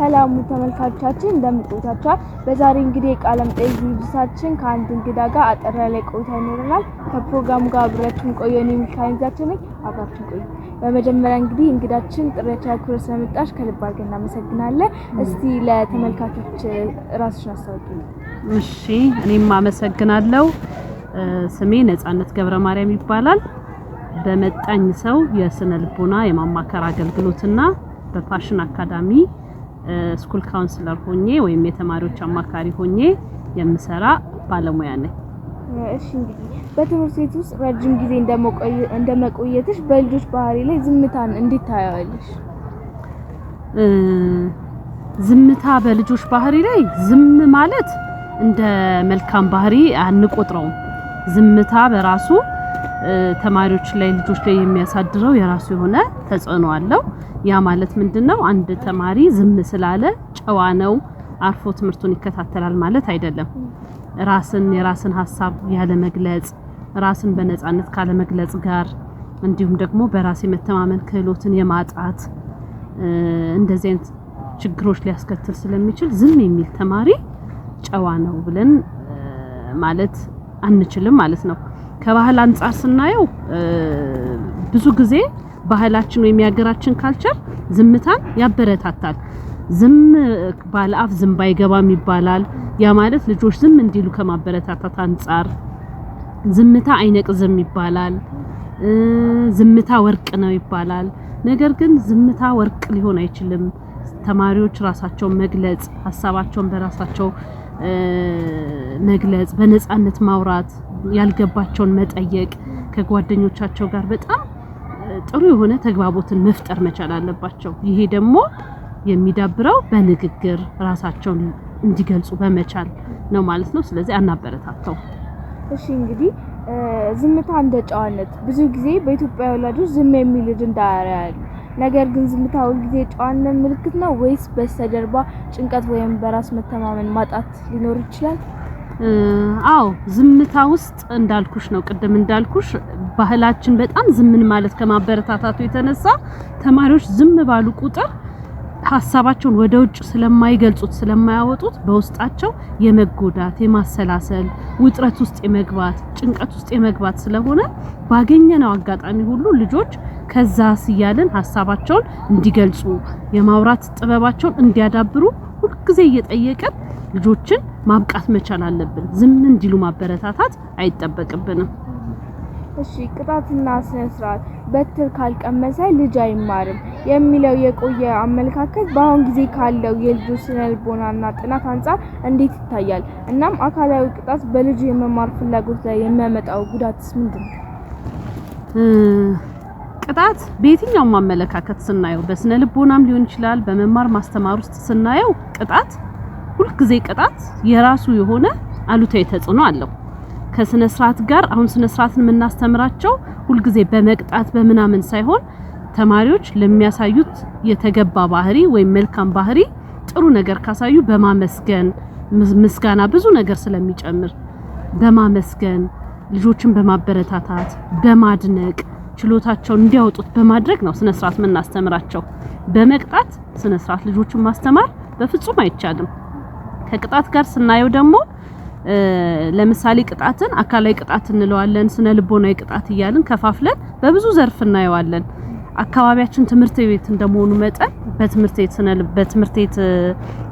ሰላም ተመልካቾቻችን እንደምትቆያችሁ በዛሬ እንግዲህ ቃለ መጠይቅ ዝግጅታችን ከአንድ እንግዳ ጋር አጠር ያለ ቆይታ ይኖረናል። ከፕሮግራሙ ጋር አብራችሁን ቆዩ። እኔ ሚካኤል አብራችሁን ቆዩ። በመጀመሪያ እንግዲህ እንግዳችን ጥሪያችንን አክብረሽ ስለመጣሽ ከልብ አድርገን እናመሰግናለን። እስቲ ለተመልካቾች ራስሽን አስተዋውቂኝ። እሺ እኔም አመሰግናለሁ። ስሜ ነጻነት ገብረ ማርያም ይባላል። በመጣኝ ሰው የስነ ልቦና የማማከር አገልግሎትና በፋሽን አካዳሚ ስኩል ካውንስለር ሆኜ ወይም የተማሪዎች አማካሪ ሆኜ የምሰራ ባለሙያ ነኝ። እሺ እንግዲህ በትምህርት ቤት ውስጥ ረጅም ጊዜ እንደመቆየትሽ በልጆች ባህሪ ላይ ዝምታን እንዴት ታያለሽ? ዝምታ በልጆች ባህሪ ላይ ዝም ማለት እንደ መልካም ባህሪ አንቆጥረውም። ዝምታ በራሱ ተማሪዎች ላይ ልጆች ላይ የሚያሳድረው የራሱ የሆነ ተጽዕኖ አለው። ያ ማለት ምንድነው? አንድ ተማሪ ዝም ስላለ ጨዋ ነው አርፎ ትምህርቱን ይከታተላል ማለት አይደለም። የራስን ሐሳብ ያለ መግለጽ፣ ራስን በነፃነት ካለ መግለጽ ጋር እንዲሁም ደግሞ በራስ የመተማመን ክህሎትን የማጣት እንደዚህ አይነት ችግሮች ሊያስከትል ስለሚችል ዝም የሚል ተማሪ ጨዋ ነው ብለን ማለት አንችልም ማለት ነው። ከባህል አንፃር ስናየው ብዙ ጊዜ ባህላችን ወይም የሀገራችን ካልቸር ዝምታን ያበረታታል። ዝም ባለ አፍ ዝም ባይገባም ይባላል። ያ ማለት ልጆች ዝም እንዲሉ ከማበረታታት አንፃር ዝምታ አይነቅዝም ይባላል። ዝምታ ወርቅ ነው ይባላል። ነገር ግን ዝምታ ወርቅ ሊሆን አይችልም። ተማሪዎች ራሳቸውን መግለጽ፣ ሐሳባቸውን በራሳቸው መግለጽ፣ በነፃነት ማውራት፣ ያልገባቸውን መጠየቅ፣ ከጓደኞቻቸው ጋር በጣም ጥሩ የሆነ ተግባቦትን መፍጠር መቻል አለባቸው። ይሄ ደግሞ የሚዳብረው በንግግር ራሳቸውን እንዲገልጹ በመቻል ነው ማለት ነው። ስለዚህ አናበረታታው። እሺ እንግዲህ ዝምታ እንደ ጨዋነት ብዙ ጊዜ በኢትዮጵያ ወላጆች ዝም የሚል ልጅ እንዳያያሉ። ነገር ግን ዝምታ ሁልጊዜ ጨዋነት ምልክት ነው ወይስ በስተጀርባ ጭንቀት ወይም በራስ መተማመን ማጣት ሊኖር ይችላል? አዎ ዝምታ ውስጥ እንዳልኩሽ ነው። ቅድም እንዳልኩሽ ባህላችን በጣም ዝምን ማለት ከማበረታታቱ የተነሳ ተማሪዎች ዝም ባሉ ቁጥር ሐሳባቸውን ወደ ውጭ ስለማይገልጹት ስለማያወጡት በውስጣቸው የመጎዳት፣ የማሰላሰል፣ ውጥረት ውስጥ የመግባት፣ ጭንቀት ውስጥ የመግባት ስለሆነ ባገኘነው አጋጣሚ ሁሉ ልጆች ከዛ ሲያልን ሐሳባቸውን እንዲገልጹ የማውራት ጥበባቸውን እንዲያዳብሩ ሁልጊዜ እየጠየቀን ልጆችን ማብቃት መቻል አለብን። ዝም እንዲሉ ማበረታታት አይጠበቅብንም። እሺ ቅጣትና ስነ ስርዓት በትር ካልቀመሰ ልጅ አይማርም የሚለው የቆየ አመለካከት በአሁን ጊዜ ካለው የልጆች ስነ ልቦናና ጥናት አንፃር እንዴት ይታያል? እናም አካላዊ ቅጣት በልጅ የመማር ፍላጎት ላይ የሚያመጣው ጉዳትስ ምንድነው? ቅጣት በየትኛውም አመለካከት ስናየው በስነ ልቦናም ሊሆን ይችላል፣ በመማር ማስተማር ውስጥ ስናየው ሁልጊዜ ቅጣት የራሱ የሆነ አሉታዊ ተጽዕኖ አለው። ከስነ ስርዓት ጋር አሁን ስነ ስርዓትን የምናስተምራቸው ሁልጊዜ በመቅጣት በመናመን ሳይሆን ተማሪዎች ለሚያሳዩት የተገባ ባህሪ ወይም መልካም ባህሪ ጥሩ ነገር ካሳዩ በማመስገን ምስጋና ብዙ ነገር ስለሚጨምር በማመስገን ልጆችን በማበረታታት በማድነቅ ችሎታቸውን እንዲያወጡት በማድረግ ነው ስነ ስርዓት የምናስተምራቸው። በመቅጣት ስነ ስርዓት ልጆችን ማስተማር በፍጹም አይቻልም። ከቅጣት ጋር ስናየው ደግሞ ለምሳሌ ቅጣትን አካላዊ ቅጣት እንለዋለን፣ ስነ ልቦናዊ ቅጣት እያልን ከፋፍለን በብዙ ዘርፍ እናየዋለን። አካባቢያችን ትምህርት ቤት እንደመሆኑ መጠን በትምህርት ቤት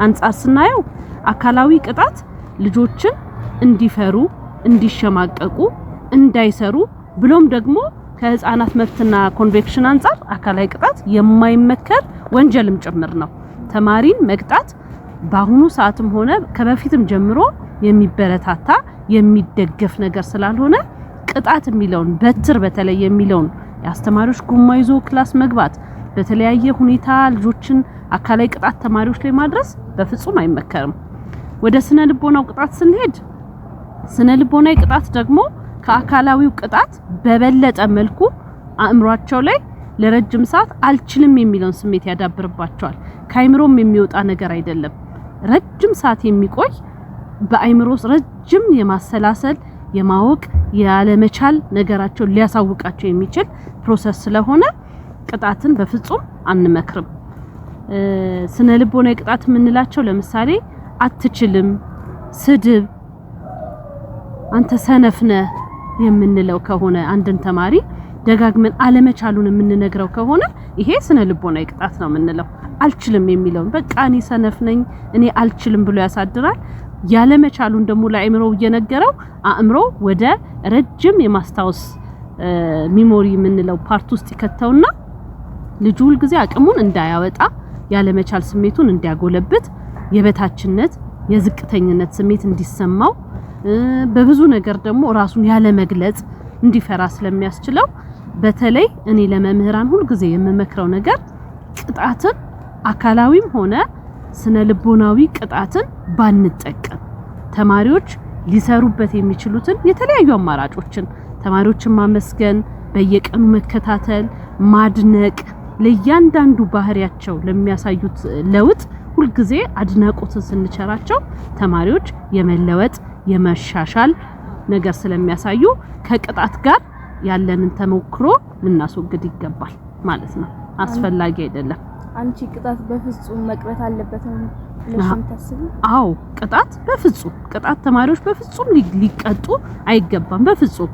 አንፃር ስናየው አካላዊ ቅጣት ልጆችን እንዲፈሩ፣ እንዲሸማቀቁ፣ እንዳይሰሩ ብሎም ደግሞ ከህፃናት መብትና ኮንቬንሽን አንፃር አካላዊ ቅጣት የማይመከር ወንጀልም ጭምር ነው። ተማሪን መቅጣት በአሁኑ ሰዓትም ሆነ ከበፊትም ጀምሮ የሚበረታታ የሚደገፍ ነገር ስላልሆነ ቅጣት የሚለውን በትር በተለይ የሚለውን የአስተማሪዎች ጎማ ይዞ ክላስ መግባት በተለያየ ሁኔታ ልጆችን አካላዊ ቅጣት ተማሪዎች ላይ ማድረስ በፍጹም አይመከርም። ወደ ስነ ልቦናው ቅጣት ስንሄድ ስነ ልቦናዊ ቅጣት ደግሞ ከአካላዊው ቅጣት በበለጠ መልኩ አእምሯቸው ላይ ለረጅም ሰዓት አልችልም የሚለውን ስሜት ያዳብርባቸዋል። ከአእምሮም የሚወጣ ነገር አይደለም። ረጅም ሰዓት የሚቆይ በአእምሮስ ረጅም የማሰላሰል የማወቅ ያለመቻል ነገራቸው ሊያሳውቃቸው የሚችል ፕሮሰስ ስለሆነ ቅጣትን በፍጹም አንመክርም። ስነ ልቦናዊ ቅጣት የምንላቸው ለምሳሌ አትችልም፣ ስድብ፣ አንተ ሰነፍ ነህ የምንለው ከሆነ አንድን ተማሪ ደጋግመን አለመቻሉን የምንነግረው ከሆነ ይሄ ስነ ልቦናዊ ቅጣት ነው የምንለው። አልችልም የሚለውን በቃ እኔ ሰነፍ ነኝ እኔ አልችልም ብሎ ያሳድራል። ያለመቻሉን ደግሞ ለአእምሮው እየነገረው አእምሮ ወደ ረጅም የማስታወስ ሚሞሪ የምንለው ፓርት ውስጥ ይከተውና ልጁ ሁሉ ጊዜ አቅሙን እንዳያወጣ ያለመቻል ስሜቱን እንዲያጎለብት የበታችነት የዝቅተኝነት ስሜት እንዲሰማው በብዙ ነገር ደግሞ ራሱን ያለ መግለጽ እንዲፈራ ስለሚያስችለው በተለይ እኔ ለመምህራን ሁሉ ጊዜ የምመክረው ነገር ቅጣትን አካላዊም ሆነ ስነ ልቦናዊ ቅጣትን ባንጠቀም ተማሪዎች ሊሰሩበት የሚችሉትን የተለያዩ አማራጮችን ተማሪዎችን ማመስገን፣ በየቀኑ መከታተል፣ ማድነቅ ለእያንዳንዱ ባህሪያቸው ለሚያሳዩት ለውጥ ሁሉ ጊዜ አድናቆትን ስንቸራቸው ተማሪዎች የመለወጥ የመሻሻል ነገር ስለሚያሳዩ ከቅጣት ጋር ያለንን ተሞክሮ ልናስወግድ ይገባል ማለት ነው። አስፈላጊ አይደለም። አንቺ ቅጣት በፍጹም መቅረት አለበት ነው ለሽም ታስቢ? አዎ ቅጣት በፍጹም ቅጣት ተማሪዎች በፍጹም ሊቀጡ አይገባም። በፍጹም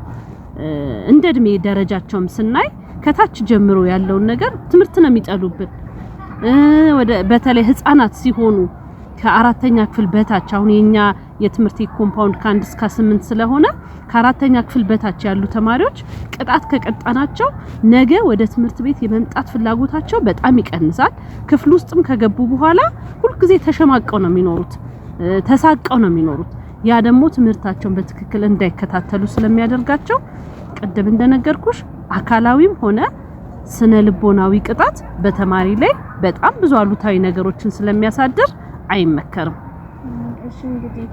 እንደ እድሜ ደረጃቸውም ስናይ ከታች ጀምሮ ያለውን ነገር ትምህርት ነው የሚጠሉብን። በተለይ ህፃናት ሲሆኑ ከአራተኛ ክፍል በታች አሁን የኛ የትምህርት ኮምፓውንድ ከ1 እስከ 8 ስለሆነ ከአራተኛ ክፍል በታች ያሉ ተማሪዎች ቅጣት ከቀጣናቸው ነገ ወደ ትምህርት ቤት የመምጣት ፍላጎታቸው በጣም ይቀንሳል። ክፍል ውስጥም ከገቡ በኋላ ሁሉ ጊዜ ተሸማቀው ነው የሚኖሩት፣ ተሳቀው ነው የሚኖሩት። ያ ደግሞ ትምህርታቸውን በትክክል እንዳይከታተሉ ስለሚያደርጋቸው ቀደም እንደነገርኩሽ አካላዊም ሆነ ስነ ልቦናዊ ቅጣት በተማሪ ላይ በጣም ብዙ አሉታዊ ነገሮችን ስለሚያሳድር አይመከርም። እሺ እንግዲህ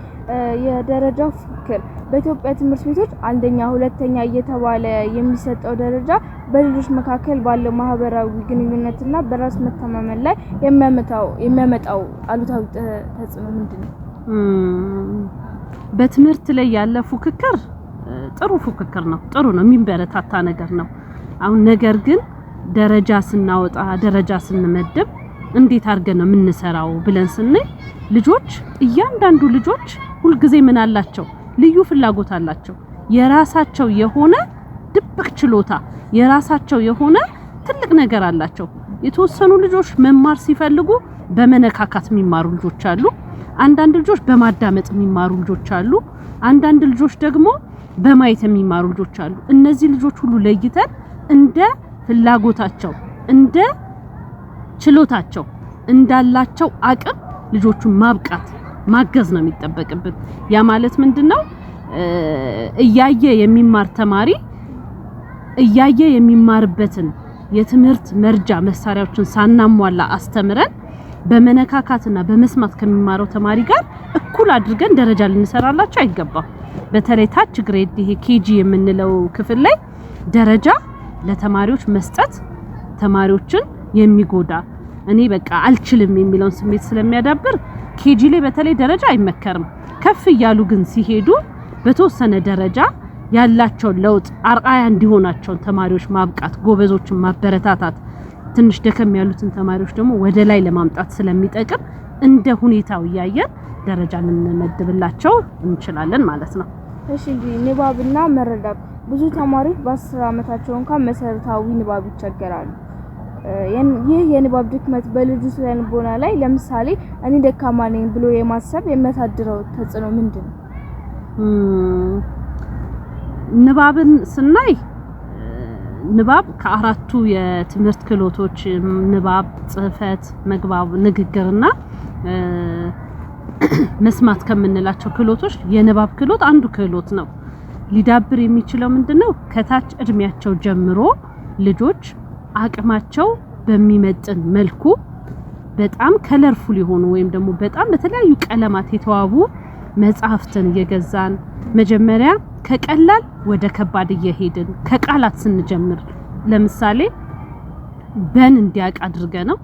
የደረጃው ፍክክር በኢትዮጵያ ትምህርት ቤቶች አንደኛ ሁለተኛ እየተባለ የሚሰጠው ደረጃ በልጆች መካከል ባለው ማህበራዊ ግንኙነትና በራስ መተማመን ላይ የሚያመጣው አሉታዊ ተጽዕኖ ምንድነው? በትምህርት ላይ ያለ ፉክክር ጥሩ ፉክክር ነው፣ ጥሩ ነው፣ የሚበረታታ ነገር ነው። አሁን ነገር ግን ደረጃ ስናወጣ ደረጃ ስንመድብ እንዴት አድርገን ነው የምንሰራው ብለን ስንይ ልጆች እያንዳንዱ ልጆች ሁሉ ጊዜ ምን አላቸው? ልዩ ፍላጎት አላቸው። የራሳቸው የሆነ ድብቅ ችሎታ፣ የራሳቸው የሆነ ትልቅ ነገር አላቸው። የተወሰኑ ልጆች መማር ሲፈልጉ በመነካካት የሚማሩ ልጆች አሉ። አንዳንድ ልጆች በማዳመጥ የሚማሩ ልጆች አሉ። አንዳንድ ልጆች ደግሞ በማየት የሚማሩ ልጆች አሉ። እነዚህ ልጆች ሁሉ ለይተን እንደ ፍላጎታቸው እንደ ችሎታቸው እንዳላቸው አቅም ልጆቹን ማብቃት ማገዝ ነው የሚጠበቅብን። ያ ማለት ምንድነው? እያየ የሚማር ተማሪ እያየ የሚማርበትን የትምህርት መርጃ መሳሪያዎችን ሳናሟላ አስተምረን በመነካካትና በመስማት ከሚማረው ተማሪ ጋር እኩል አድርገን ደረጃ ልንሰራላቸው አይገባም። በተለይ ታች ግሬድ ይሄ ኬጂ የምንለው ክፍል ላይ ደረጃ ለተማሪዎች መስጠት ተማሪዎችን የሚጎዳ እኔ በቃ አልችልም የሚለውን ስሜት ስለሚያዳብር ኬጂ ላይ በተለይ ደረጃ አይመከርም። ከፍ እያሉ ግን ሲሄዱ በተወሰነ ደረጃ ያላቸው ለውጥ አርአያ እንዲሆናቸው ተማሪዎች ማብቃት፣ ጎበዞችን ማበረታታት፣ ትንሽ ደከም ያሉትን ተማሪዎች ደግሞ ወደ ላይ ለማምጣት ስለሚጠቅም እንደ ሁኔታው ያያየን ደረጃ ልንመድብላቸው እንችላለን ማለት ነው። እሺ ንባብና መረዳት ብዙ ተማሪዎች በ10 አመታቸው እንኳን መሰረታዊ ንባብ ይቸገራሉ። ይህ የንባብ ድክመት በልጁ ስነ ልቦና ላይ ለምሳሌ እኔ ደካማ ነኝ ብሎ የማሰብ የሚያሳድረው ተጽዕኖ ምንድነው? ንባብን ስናይ ንባብ ከአራቱ የትምህርት ክህሎቶች ንባብ፣ ጽህፈት፣ መግባብ፣ ንግግርና መስማት ከምንላቸው ክህሎቶች የንባብ ክህሎት አንዱ ክህሎት ነው። ሊዳብር የሚችለው ምንድነው? ከታች እድሜያቸው ጀምሮ ልጆች አቅማቸው በሚመጥን መልኩ በጣም ከለርፉል የሆኑ ወይም ደግሞ በጣም በተለያዩ ቀለማት የተዋቡ መጽሐፍትን እየገዛን መጀመሪያ ከቀላል ወደ ከባድ እየሄድን ከቃላት ስንጀምር ለምሳሌ በን እንዲያቅ አድርገነው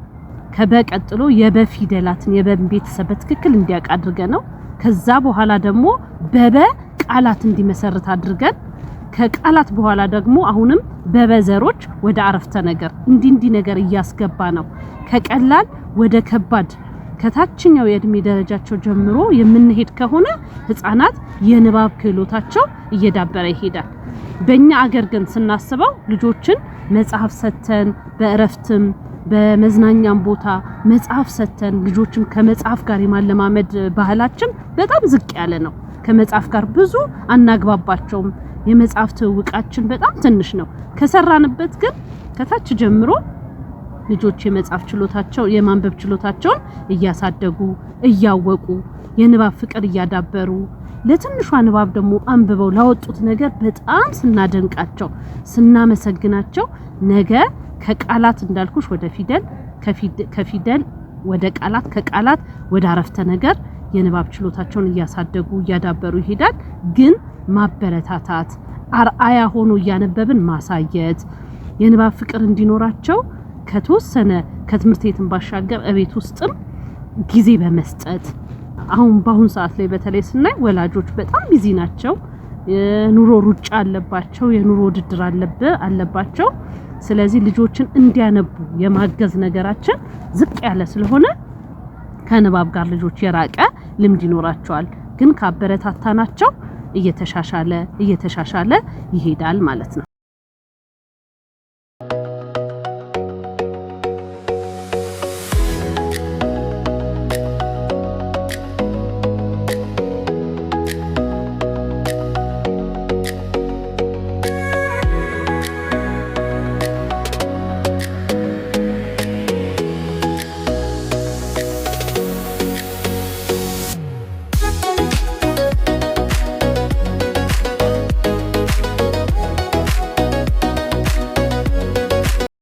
ከበቀጥሎ የበፊደላትን የበን ቤተሰብ በትክክል እንዲያቅ አድርገነው ከዛ በኋላ ደግሞ በበ ቃላት እንዲመሰርት አድርገን ከቃላት በኋላ ደግሞ አሁንም በበዘሮች ወደ አረፍተ ነገር እንዲህ ነገር እያስገባ ነው። ከቀላል ወደ ከባድ ከታችኛው የእድሜ ደረጃቸው ጀምሮ የምንሄድ ከሆነ ህፃናት የንባብ ክህሎታቸው እየዳበረ ይሄዳል። በእኛ አገር ግን ስናስበው ልጆችን መጽሐፍ ሰተን በእረፍትም በመዝናኛም ቦታ መጽሐፍ ሰተን ልጆችን ከመጽሐፍ ጋር የማለማመድ ባህላችን በጣም ዝቅ ያለ ነው። ከመጽሐፍ ጋር ብዙ አናግባባቸውም። የመጽሐፍ ትውውቃችን በጣም ትንሽ ነው። ከሰራንበት ግን ከታች ጀምሮ ልጆች የመጽሐፍ ችሎታቸው የማንበብ ችሎታቸውን እያሳደጉ እያወቁ የንባብ ፍቅር እያዳበሩ ለትንሿ ንባብ ደግሞ አንብበው ላወጡት ነገር በጣም ስናደንቃቸው ስናመሰግናቸው ነገ ከቃላት እንዳልኩሽ ወደ ፊደል ከፊደል ወደ ቃላት ከቃላት ወደ አረፍተ ነገር የንባብ ችሎታቸውን እያሳደጉ እያዳበሩ ይሄዳል። ግን ማበረታታት አርአያ ሆኖ እያነበብን ማሳየት የንባብ ፍቅር እንዲኖራቸው ከተወሰነ ከትምህርት ቤትን ባሻገር እቤት ውስጥም ጊዜ በመስጠት አሁን በአሁን ሰዓት ላይ በተለይ ስናይ ወላጆች በጣም ቢዚ ናቸው። የኑሮ ሩጫ አለባቸው፣ የኑሮ ውድድር አለባቸው። ስለዚህ ልጆችን እንዲያነቡ የማገዝ ነገራችን ዝቅ ያለ ስለሆነ ከንባብ ጋር ልጆች የራቀ ልምድ ይኖራቸዋል። ግን ካበረታታናቸው እየተሻሻለ ይሄዳል ማለት ነው።